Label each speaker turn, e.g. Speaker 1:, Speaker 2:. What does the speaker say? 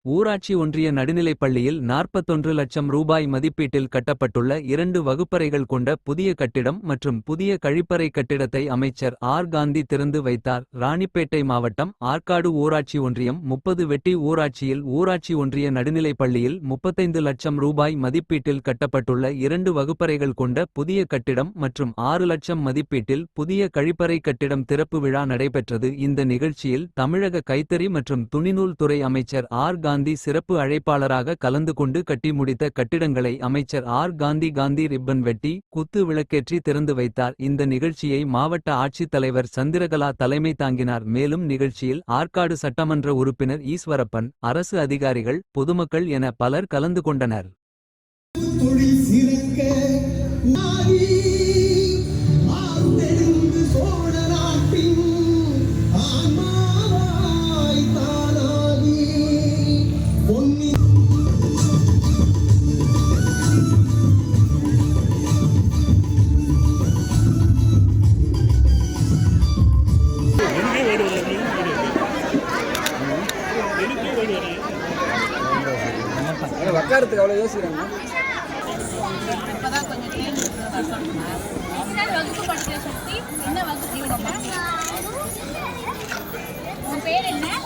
Speaker 1: ஊராட்சி ஒன்றிய நடுநிலைப்பள்ளியில் 41 லட்சம் ரூபாய் மதிப்பீட்டில் கட்டப்பட்டுள்ள 2 வகுப்பறைகள் கொண்ட புதிய கட்டிடம் மற்றும் புதிய கழிப்பறை கட்டிடத்தை அமைச்சர் ஆர். காந்தி திறந்து வைத்தார். ராணிப்பேட்டை மாவட்டம் ஆற்காடு ஊராட்சி ஒன்றியம் 30 வெட்டி ஊராட்சியில் ஊராட்சி ஒன்றிய நடுநிலைப்பள்ளியில் 35 லட்சம் ரூபாய் மதிப்பீட்டில் கட்டப்பட்டுள்ள 2 வகுப்பறைகள் கொண்ட புதிய கட்டிடம் மற்றும் 6 லட்சம் மதிப்பீட்டில் புதிய கழிப்பறை கட்டிடம் திறப்பு விழா நடைபெற்றது. இந்த நிகழ்ச்சியில் தமிழக கைத்தறி மற்றும் துணிநூல் துறை அமைச்சர் ஆர். காந்தி சிறப்பு அழைப்பாளராக கலந்து கொண்டு கட்டி முடித்த கட்டிடங்களை அமைச்சர் ஆர். காந்தி ரிப்பன் வெட்டி குத்து விளக்கேற்றி திறந்து வைத்தார். இந்த நிகழ்ச்சியை மாவட்ட ஆட்சித்தலைவர் சந்திரகலா தலைமை தாங்கினார். மேலும் நிகழ்ச்சியில் ஆற்காடு சட்டமன்ற உறுப்பினர் ஈஸ்வரப்பன், அரசு அதிகாரிகள், பொதுமக்கள் என பலர் கலந்து கொண்டனர்.
Speaker 2: உட்காரத்துக்கு அவ்வளோ யோசிக்கிறாங்க.
Speaker 3: வகுப்பு